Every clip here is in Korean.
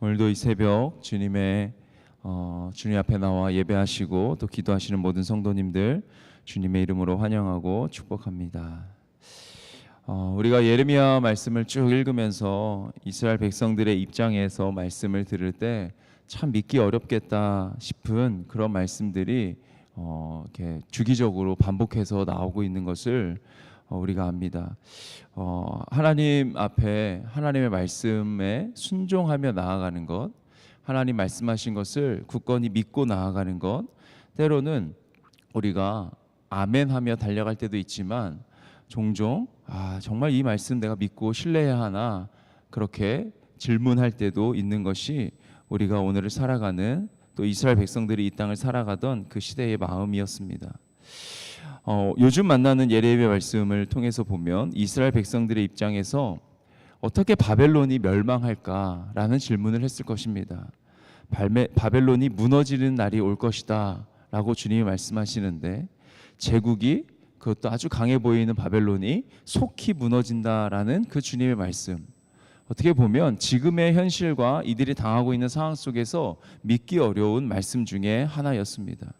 오늘도 이 새벽 주님의 주님 앞에 나와 예배하시고 또 기도하시는 모든 성도님들 주님의 이름으로 환영하고 축복합니다. 우리가 예레미야 말씀을 쭉 읽으면서 이스라엘 백성들의 입장에서 말씀을 들을 때 참 믿기 어렵겠다 싶은 그런 말씀들이 이렇게 주기적으로 반복해서 나오고 있는 것을 우리가 압니다. 하나님 앞에 하나님의 말씀에 순종하며 나아가는 것, 하나님 말씀하신 것을 굳건히 믿고 나아가는 것, 때로는 우리가 아멘하며 달려갈 때도 있지만 종종 정말 이 말씀 내가 믿고 신뢰해야 하나 그렇게 질문할 때도 있는 것이 우리가 오늘을 살아가는 또 이스라엘 백성들이 이 땅을 살아가던 그 시대의 마음이었습니다. 요즘 만나는 예레미야 말씀을 통해서 보면 이스라엘 백성들의 입장에서 어떻게 바벨론이 멸망할까라는 질문을 했을 것입니다. 바벨론이 무너지는 날이 올 것이다 라고 주님이 말씀하시는데 제국이 그것도 아주 강해 보이는 바벨론이 속히 무너진다라는 그 주님의 말씀, 어떻게 보면 지금의 현실과 이들이 당하고 있는 상황 속에서 믿기 어려운 말씀 중에 하나였습니다.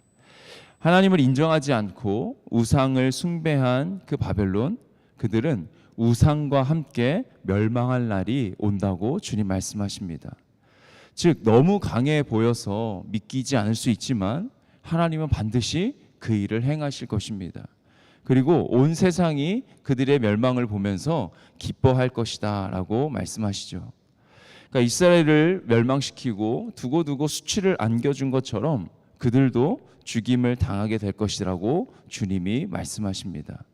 하나님을 인정하지 않고 우상을 숭배한 그 바벨론, 그들은 우상과 함께 멸망할 날이 온다고 주님 말씀하십니다. 즉 너무 강해 보여서 믿기지 않을 수 있지만 하나님은 반드시 그 일을 행하실 것입니다. 그리고 온 세상이 그들의 멸망을 보면서 기뻐할 것이다 라고 말씀하시죠. 그러니까 이스라엘을 멸망시키고 두고두고 수치를 안겨준 것처럼 그들도 죽임을 당하게 될 것이라고 주님이 말씀하십니다.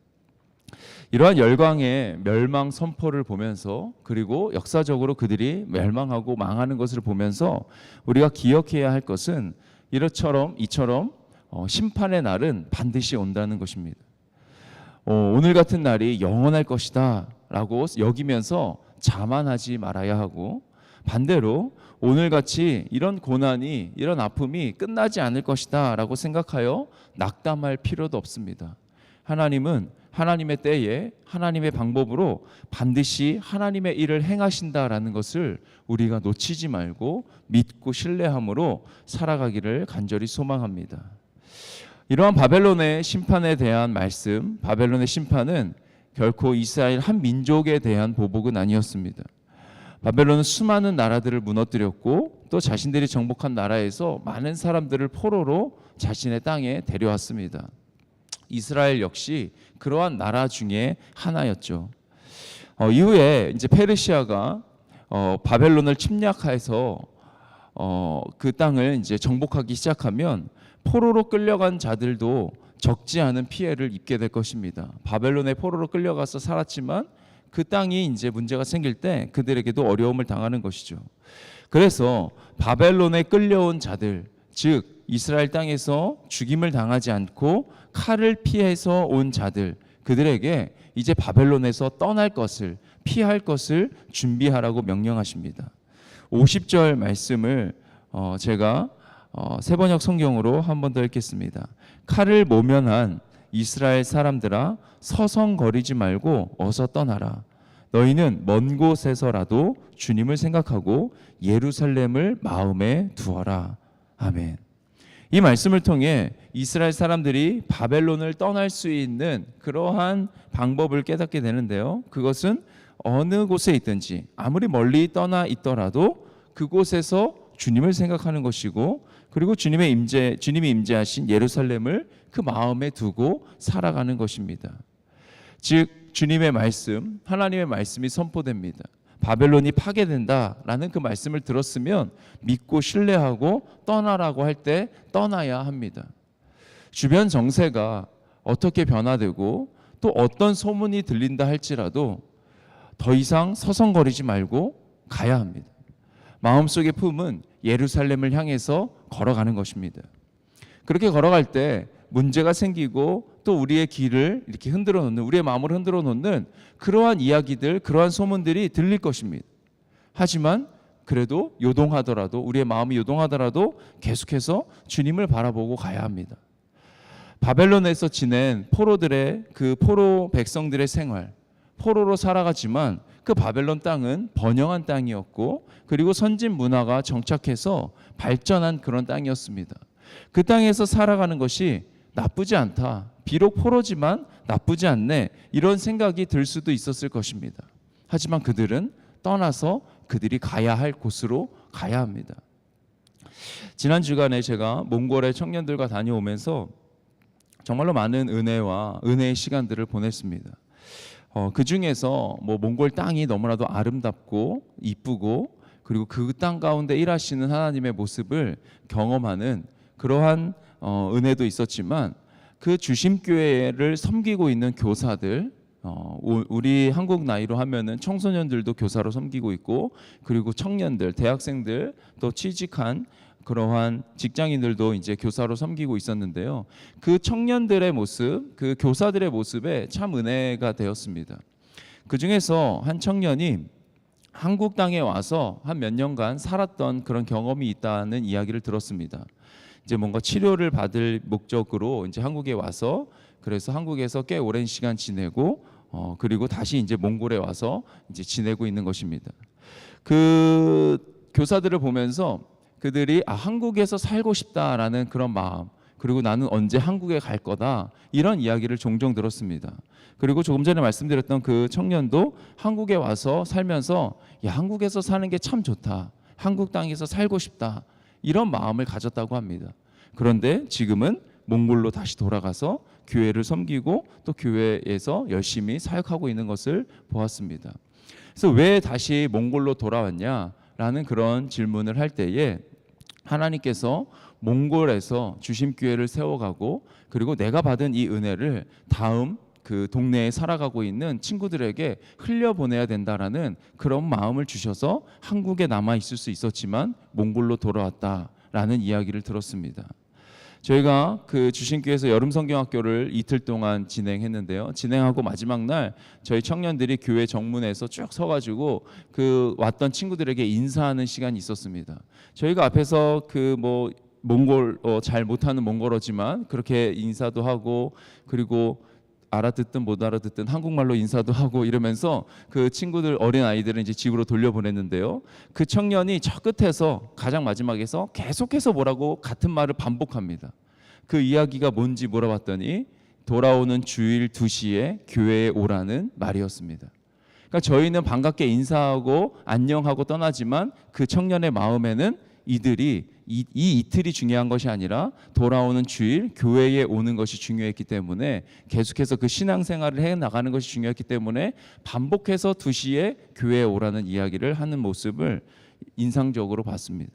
이러한 열강의 멸망 선포를 보면서 그리고 역사적으로 그들이 멸망하고 망하는 것을 보면서 우리가 기억해야 할 것은 이처럼 심판의 날은 반드시 온다는 것입니다. 오늘 같은 날이 영원할 것이다 라고 여기면서 자만하지 말아야 하고, 반대로 오늘같이 이런 고난이, 이런 아픔이 끝나지 않을 것이다 라고 생각하여 낙담할 필요도 없습니다. 하나님은 하나님의 때에 하나님의 방법으로 반드시 하나님의 일을 행하신다라는 것을 우리가 놓치지 말고 믿고 신뢰함으로 살아가기를 간절히 소망합니다. 이러한 바벨론의 심판에 대한 말씀, 바벨론의 심판은 결코 이스라엘 한 민족에 대한 보복은 아니었습니다. 바벨론은 수많은 나라들을 무너뜨렸고 또 자신들이 정복한 나라에서 많은 사람들을 포로로 자신의 땅에 데려왔습니다. 이스라엘 역시 그러한 나라 중에 하나였죠. 이후에 이제 페르시아가 바벨론을 침략해서 그 땅을 이제 정복하기 시작하면 포로로 끌려간 자들도 적지 않은 피해를 입게 될 것입니다. 바벨론의 포로로 끌려가서 살았지만 그 땅이 이제 문제가 생길 때 그들에게도 어려움을 당하는 것이죠. 그래서 바벨론에 끌려온 자들, 즉 이스라엘 땅에서 죽임을 당하지 않고 칼을 피해서 온 자들, 그들에게 이제 바벨론에서 떠날 것을, 피할 것을 준비하라고 명령하십니다. 50절 말씀을 제가 세번역 성경으로 한 번 더 읽겠습니다. 칼을 모면한 이스라엘 사람들아 서성거리지 말고 어서 떠나라. 너희는 먼 곳에서라도 주님을 생각하고 예루살렘을 마음에 두어라. 아멘. 이 말씀을 통해 이스라엘 사람들이 바벨론을 떠날 수 있는 그러한 방법을 깨닫게 되는데요. 그것은 어느 곳에 있든지 아무리 멀리 떠나 있더라도 그곳에서 주님을 생각하는 것이고, 그리고 주님이 임재하신 예루살렘을 그 마음에 두고 살아가는 것입니다. 즉 주님의 말씀, 하나님의 말씀이 선포됩니다. 바벨론이 파괴된다라는 그 말씀을 들었으면 믿고 신뢰하고 떠나라고 할 때 떠나야 합니다. 주변 정세가 어떻게 변화되고 또 어떤 소문이 들린다 할지라도 더 이상 서성거리지 말고 가야 합니다. 마음속의 품은 예루살렘을 향해서 걸어가는 것입니다. 그렇게 걸어갈 때 문제가 생기고 또 우리의 길을 이렇게 흔들어 놓는, 우리의 마음을 흔들어 놓는 그러한 이야기들, 그러한 소문들이 들릴 것입니다. 하지만 그래도 요동하더라도, 우리의 마음이 요동하더라도 계속해서 주님을 바라보고 가야 합니다. 바벨론에서 지낸 포로들의 그 포로 백성들의 생활, 포로로 살아가지만 그 바벨론 땅은 번영한 땅이었고 그리고 선진 문화가 정착해서 발전한 그런 땅이었습니다. 그 땅에서 살아가는 것이 나쁘지 않다. 비록 포로지만 나쁘지 않네. 이런 생각이 들 수도 있었을 것입니다. 하지만 그들은 떠나서 그들이 가야 할 곳으로 가야 합니다. 지난 주간에 제가 몽골의 청년들과 다녀오면서 정말로 많은 은혜와 은혜의 시간들을 보냈습니다. 그 중에서 몽골 땅이 너무나도 아름답고 이쁘고 그리고 그 땅 가운데 일하시는 하나님의 모습을 경험하는 그러한 은혜도 있었지만 그 주심교회를 섬기고 있는 교사들, 우리 한국 나이로 하면은 청소년들도 교사로 섬기고 있고 그리고 청년들, 대학생들 또 취직한 그러한 직장인들도 이제 교사로 섬기고 있었는데요. 그 청년들의 모습, 그 교사들의 모습에 참 은혜가 되었습니다. 그 중에서 한 청년이 한국 땅에 와서 한 몇 년간 살았던 그런 경험이 있다는 이야기를 들었습니다. 이제 뭔가 치료를 받을 목적으로 이제 한국에 와서 그래서 한국에서 꽤 오랜 시간 지내고 그리고 다시 이제 몽골에 와서 이제 지내고 있는 것입니다. 그 교사들을 보면서 그들이 한국에서 살고 싶다라는 그런 마음, 그리고 나는 언제 한국에 갈 거다 이런 이야기를 종종 들었습니다. 그리고 조금 전에 말씀드렸던 그 청년도 한국에 와서 살면서 한국에서 사는 게 참 좋다, 한국 땅에서 살고 싶다 이런 마음을 가졌다고 합니다. 그런데 지금은 몽골로 다시 돌아가서 교회를 섬기고 또 교회에서 열심히 사역하고 있는 것을 보았습니다. 그래서 왜 다시 몽골로 돌아왔냐라는 그런 질문을 할 때에 하나님께서 몽골에서 주심교회를 세워가고 그리고 내가 받은 이 은혜를 다음 그 동네에 살아가고 있는 친구들에게 흘려보내야 된다라는 그런 마음을 주셔서 한국에 남아 있을 수 있었지만 몽골로 돌아왔다라는 이야기를 들었습니다. 저희가 그 주심교회에서 여름 성경학교를 이틀 동안 진행했는데요. 진행하고 마지막 날 저희 청년들이 교회 정문에서 쭉 서가지고 그 왔던 친구들에게 인사하는 시간이 있었습니다. 저희가 앞에서 그 몽골 잘 못하는 몽골어지만 그렇게 인사도 하고 그리고 알아듣든 못 알아듣든 한국말로 인사도 하고 이러면서 그 친구들 어린 아이들은 이제 집으로 돌려보냈는데요. 그 청년이 저 끝에서 가장 마지막에서 계속해서 뭐라고 같은 말을 반복합니다. 그 이야기가 뭔지 물어봤더니 돌아오는 주일 2시에 교회에 오라는 말이었습니다. 그러니까 저희는 반갑게 인사하고 안녕하고 떠나지만 그 청년의 마음에는 이들이 이 이틀이 중요한 것이 아니라 돌아오는 주일 교회에 오는 것이 중요했기 때문에 계속해서 그 신앙생활을 해나가는 것이 중요했기 때문에 반복해서 2시에 교회에 오라는 이야기를 하는 모습을 인상적으로 봤습니다.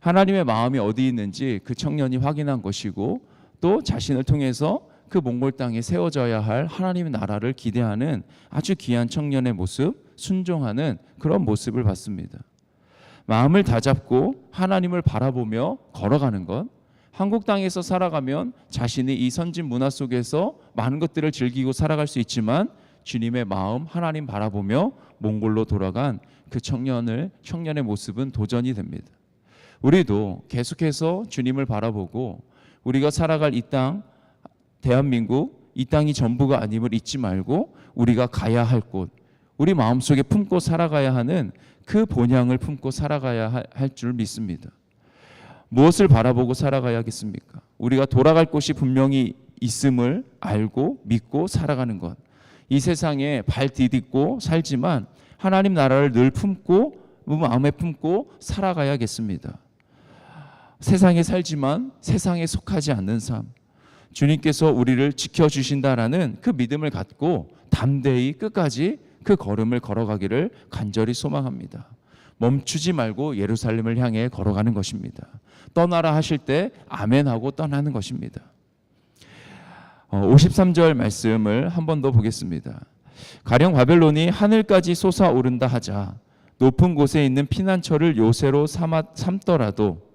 하나님의 마음이 어디 있는지 그 청년이 확인한 것이고 또 자신을 통해서 그 몽골 땅에 세워져야 할 하나님의 나라를 기대하는 아주 귀한 청년의 모습, 순종하는 그런 모습을 봤습니다. 마음을 다잡고 하나님을 바라보며 걸어가는 것, 한국 땅에서 살아가면 자신이 이 선진 문화 속에서 많은 것들을 즐기고 살아갈 수 있지만 주님의 마음 하나님 바라보며 몽골로 돌아간 그 청년의 모습은 도전이 됩니다. 우리도 계속해서 주님을 바라보고 우리가 살아갈 이 땅 대한민국 이 땅이 전부가 아님을 잊지 말고 우리가 가야 할 곳, 우리 마음속에 품고 살아가야 하는 그 본향을 품고 살아가야 할 줄 믿습니다. 무엇을 바라보고 살아가야겠습니까? 우리가 돌아갈 곳이 분명히 있음을 알고 믿고 살아가는 것. 이 세상에 발 디딛고 살지만 하나님 나라를 늘 품고 마음에 품고 살아가야겠습니다. 세상에 살지만 세상에 속하지 않는 삶. 주님께서 우리를 지켜주신다라는 그 믿음을 갖고 담대히 끝까지 그 걸음을 걸어가기를 간절히 소망합니다. 멈추지 말고 예루살렘을 향해 걸어가는 것입니다. 떠나라 하실 때 아멘하고 떠나는 것입니다. 53절 말씀을 한 번 더 보겠습니다. 가령 바벨론이 하늘까지 솟아오른다 하자 높은 곳에 있는 피난처를 요새로 삼더라도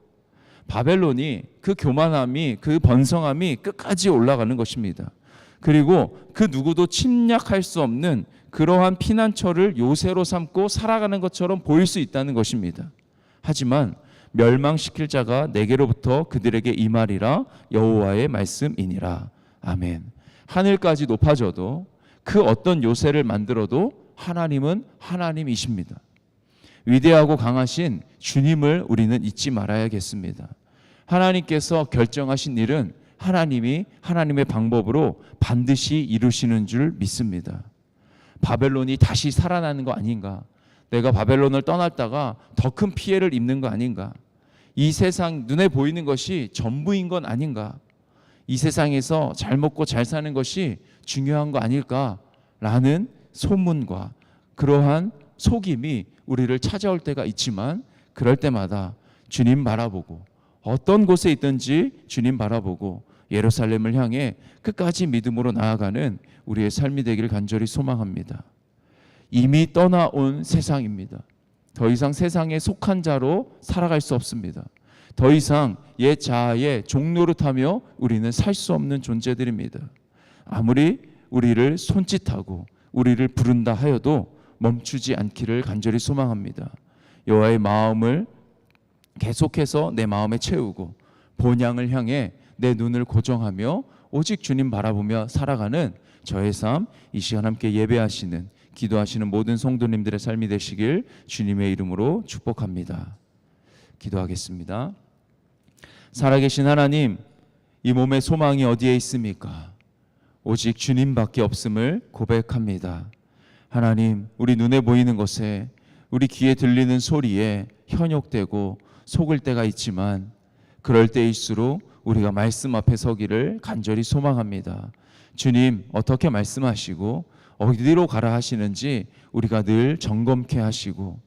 바벨론이 그 교만함이 그 번성함이 끝까지 올라가는 것입니다. 그리고 그 누구도 침략할 수 없는 그러한 피난처를 요새로 삼고 살아가는 것처럼 보일 수 있다는 것입니다. 하지만 멸망시킬 자가 내게로부터 그들에게 임하리라 여호와의 말씀이니라. 아멘. 하늘까지 높아져도 그 어떤 요새를 만들어도 하나님은 하나님이십니다. 위대하고 강하신 주님을 우리는 잊지 말아야겠습니다. 하나님께서 결정하신 일은 하나님이 하나님의 방법으로 반드시 이루시는 줄 믿습니다. 바벨론이 다시 살아나는 거 아닌가? 내가 바벨론을 떠났다가 더 큰 피해를 입는 거 아닌가? 이 세상 눈에 보이는 것이 전부인 건 아닌가? 이 세상에서 잘 먹고 잘 사는 것이 중요한 거 아닐까라는 소문과 그러한 속임이 우리를 찾아올 때가 있지만, 그럴 때마다 주님 바라보고 어떤 곳에 있든지 주님 바라보고 예루살렘을 향해 끝까지 믿음으로 나아가는 우리의 삶이 되기를 간절히 소망합니다. 이미 떠나온 세상입니다. 더 이상 세상에 속한 자로 살아갈 수 없습니다. 더 이상 옛 자아의 종노릇하며 우리는 살 수 없는 존재들입니다. 아무리 우리를 손짓하고 우리를 부른다 하여도 멈추지 않기를 간절히 소망합니다. 여호와의 마음을 계속해서 내 마음에 채우고 본향을 향해 내 눈을 고정하며 오직 주님 바라보며 살아가는 저의 삶, 이 시간 함께 예배하시는 기도하시는 모든 성도님들의 삶이 되시길 주님의 이름으로 축복합니다. 기도하겠습니다. 살아계신 하나님, 이 몸의 소망이 어디에 있습니까? 오직 주님밖에 없음을 고백합니다. 하나님, 우리 눈에 보이는 것에, 우리 귀에 들리는 소리에 현혹되고 속을 때가 있지만, 그럴 때일수록 우리가 말씀 앞에 서기를 간절히 소망합니다. 주님, 어떻게 말씀하시고 어디로 가라 하시는지 우리가 늘 점검케 하시고,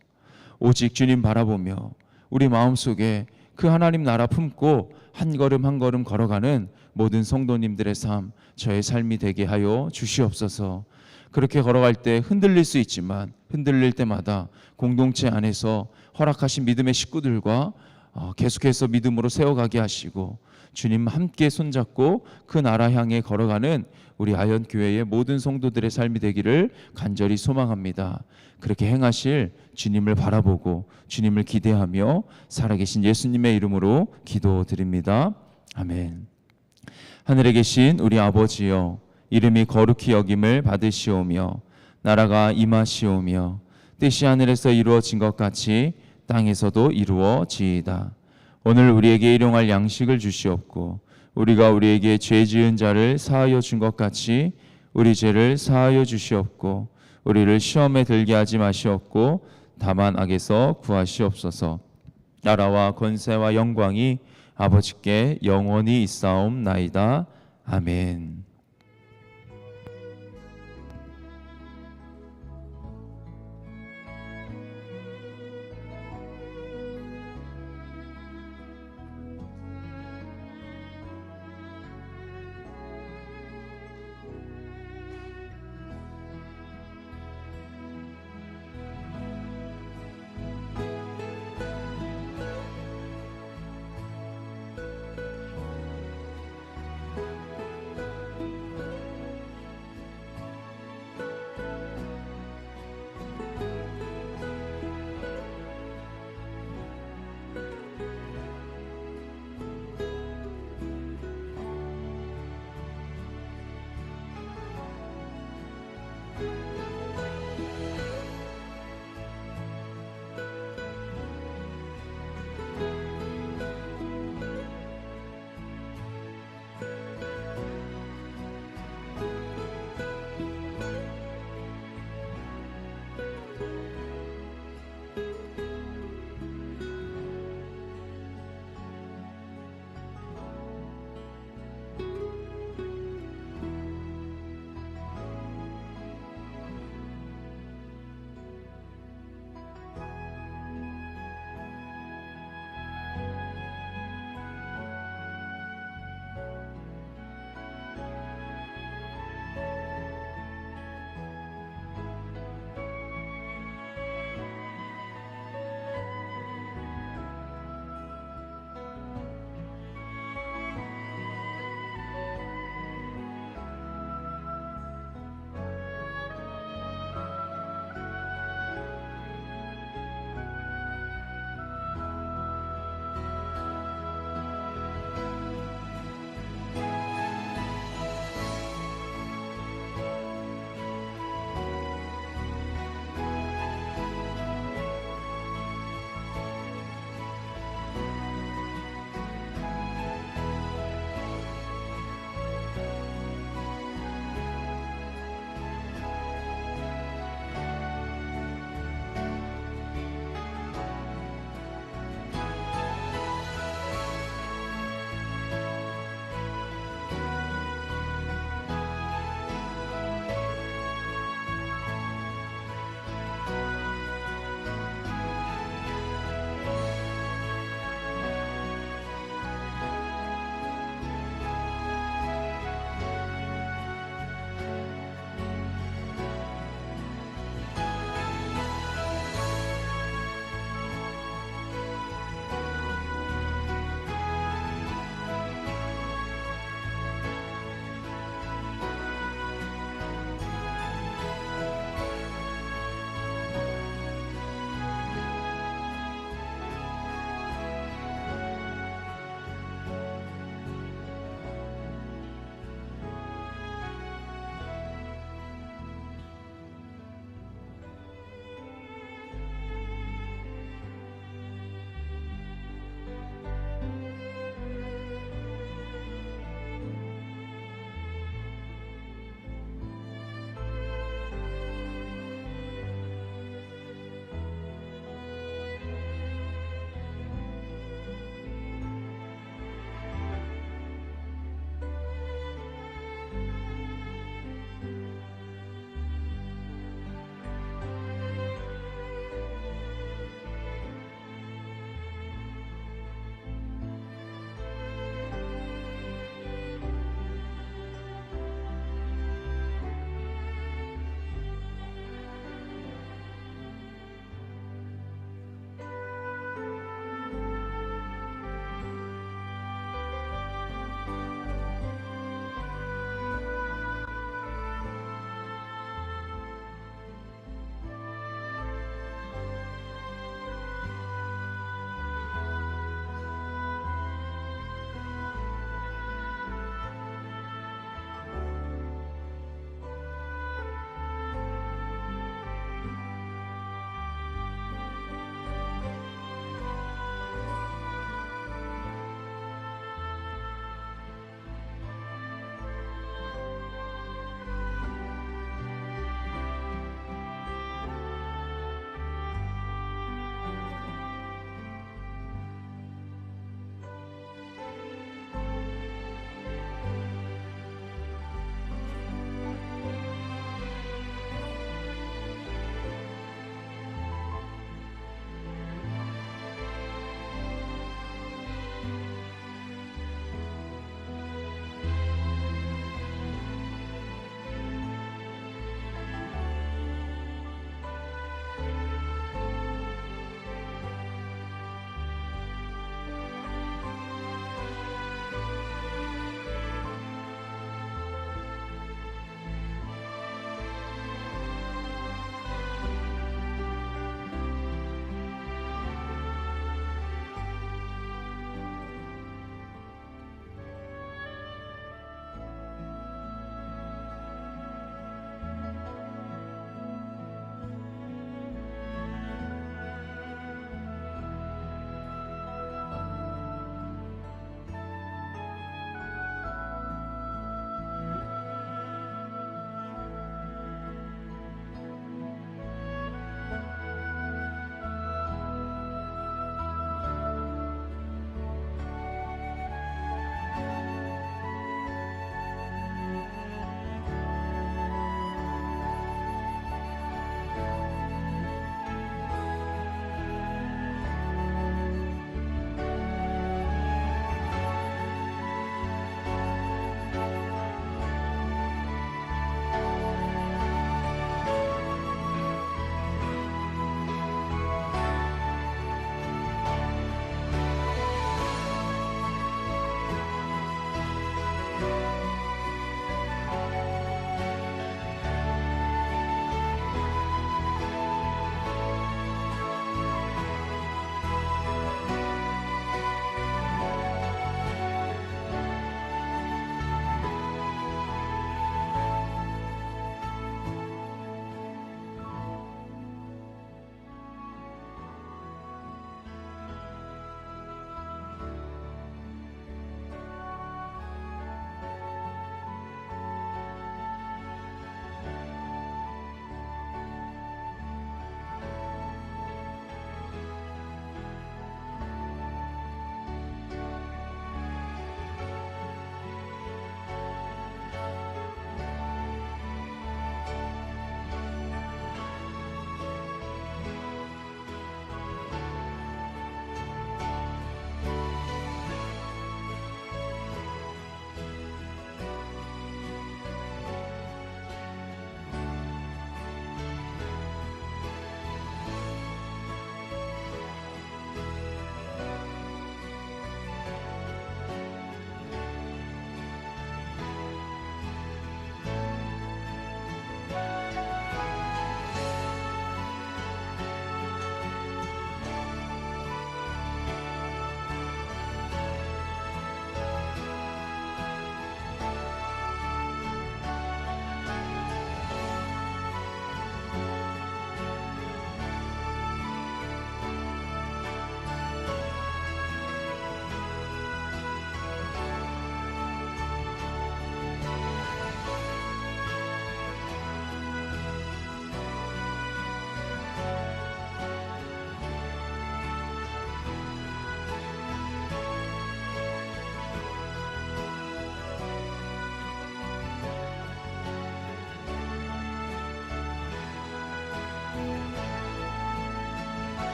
오직 주님 바라보며 우리 마음속에 그 하나님 나라 품고 한 걸음 한 걸음 걸어가는 모든 성도님들의 삶, 저의 삶이 되게 하여 주시옵소서. 그렇게 걸어갈 때 흔들릴 수 있지만 흔들릴 때마다 공동체 안에서 허락하신 믿음의 식구들과 계속해서 믿음으로 세워가게 하시고, 주님 함께 손잡고 그 나라 향해 걸어가는 우리 아현교회의 모든 성도들의 삶이 되기를 간절히 소망합니다. 그렇게 행하실 주님을 바라보고 주님을 기대하며 살아계신 예수님의 이름으로 기도드립니다. 아멘. 하늘에 계신 우리 아버지여, 이름이 거룩히 여김을 받으시오며 나라가 임하시오며 뜻이 하늘에서 이루어진 것 같이 땅에서도 이루어지이다. 오늘 우리에게 일용할 양식을 주시옵고, 우리가 우리에게 죄 지은 자를 사하여 준 것 같이 우리 죄를 사하여 주시옵고, 우리를 시험에 들게 하지 마시옵고 다만 악에서 구하시옵소서. 나라와 권세와 영광이 아버지께 영원히 있사옵나이다. 아멘.